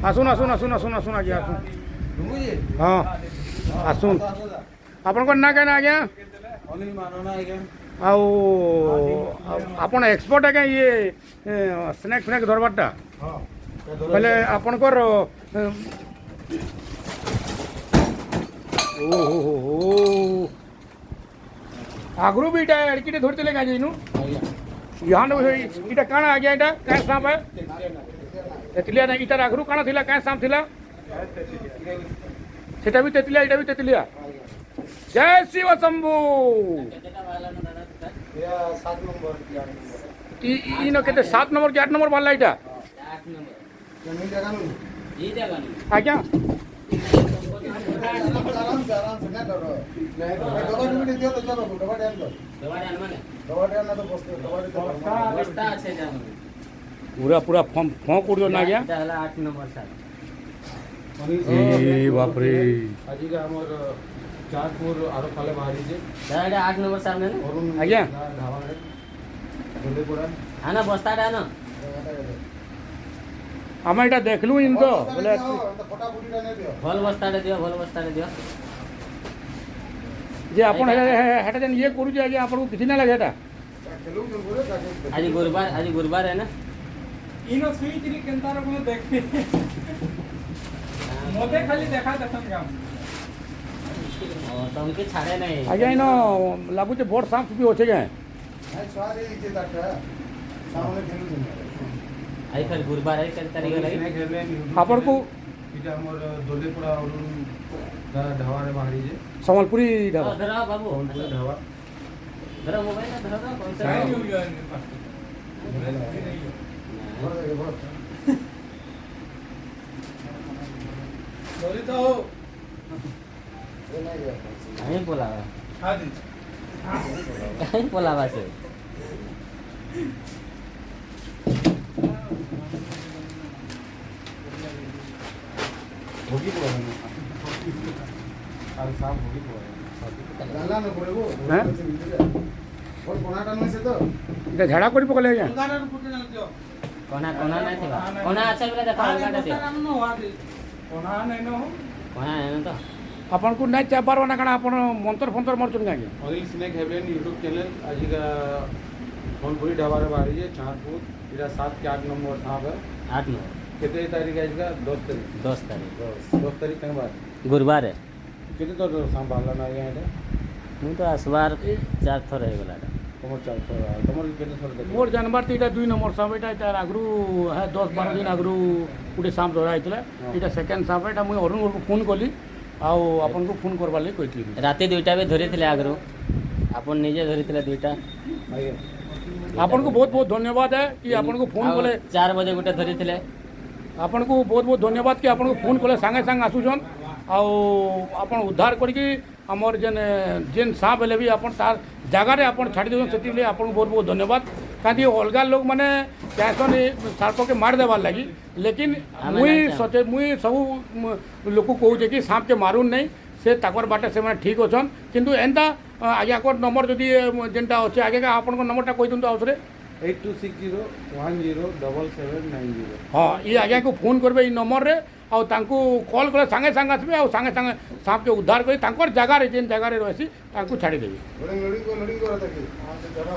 आसुन आसुन आसुन आसुन आसुन आज्ञा आसुन हाँ आसुन आपन ना क्या आज्ञा आउ आपन एक्सपर्ट आज्ञा ये स्नैक फ्नैक धरबारटा बोले आपनकर ओहो आगरू भी इटा एड़कीटे धरते क्या जाइनु यहाँ इटा काଣା आज्ञा इटा क्या सांप है तेतलिया ना इटार आगरू काଣା थिला क्या सांप थिला सेटा भी तेतलिया इटा भी तेतलिया जय शिव शंभू इन के 7 नंबर के 8 नंबर बाला इटा आज्ञा पूरा पूरा फोंक उड़ ना गया 8 नंबर ए बाप रे आज का हमर चारपुर आरो फाले बाहरी जे दादा 8 नंबर सामने ना आज्ञा ढाबा रे गोलेपुरा आना बस्ता डाना आम एटा देखलु इनको बोले भल बस्ता दियो भल बस्ता दियो जे आपण हेटा जन ये करू जे आज्ञा आपन को किछि ना लागे हेटा आज गुरुवार है ना इनो सुई तिनी केनतार को देखते मोते खाली देखा दसन गाम तो उनके छाड़े नहीं आज्ञा इनो लागु जे बोर्ड सांप भी होचे गए आई फिर गुरुवार है कर तारीख लगी आपन को इटा हमर दोलेपुरा और ढाबा रे बाहरी जे संबलपुरी ढाबा धरा बाबू संबलपुरी ढाबा धरा मोबाइल ना धरा कौन सा बोली तो हो नहीं बोला हां जी कहीं बोला बस होगी पड़ा और शाम होगी पड़ा डाला न पड़ेगो हैं और कोनाटा न से तो इटा झाड़ा करी पकले आज्ञा कोनाटा फुटे न दियो कोना कोना नहीं थी कोना अच्छा बोला देखा अलगा दे न हुआ दे कोना नहीं न हो कोना है ना तो आपन को नहीं चाह पारवा ना काना आपन मंत्र फंतर मरचुन गागे oil snack heaven YouTube channel आज का संबलपुरी ढाबा रे बाहरी जे चारपुर इटा 7 के 8 नंबर था 8 नंबर कितने तारीख आज का 10 तारीख 10 तारीख तक बाद गुरुवार है कितने तो शाम बाला ना गया है ମୁଁ ତ ଆସିବାର 4 ଥର ହେଇଗଲା तमर चार तमर कितने सर तक मोर जानवर तो इटा 2 नंबर सांप इटा आगरू है 10-12 दिन आगरू गुटे सांप धरा आइतला इटा सेकंड सांप इटा मुई अरुण को फोन कली आउ आपन को फोन करबा ले कहितली राति 2टा भी धरिଥିଲେ आगରୁ ଆପଣ ନିଜେ ଧରିଥିଲେ 2ଟା आपन को बहुत बहुत धन्यवाद है कि आपन को फोन कले 4 बजे गोटे धरिଥିଲେ आपन को बहुत बहुत धन्यवाद कि आपन को फोन कले संगे संग आसुछन आउ आपन उद्धार करके हमर जेन सांप हेले भी आपन तार जगह रे आपन छाड़ी देछन सेति ले आपन बहुत बहुत धन्यवाद कांदी अलगा लोग माने कैसन सर्प के मार देवार लगी लेकिन मुई सब लोक कहूचे कि सांप के मारुन नहीं से ताकर बाटे से माने ठीक अछन किंतु एंता आगे को नंबर जदि जेनटा अच्छे आगे का आपन को नंबरटा कहि दंतु आउसरे 8260107790 हाँ ये आगे को फोन करबे ई नंबर रे आउ तांको कॉल करे संगे संगे आसबे आउ संगे संगे सांप के उद्धार करी तांकर जगह रे जेन जगह रे रहसी तांको छाड़ी देबे लड़ी को लड़ी को रहता कि हां से जरा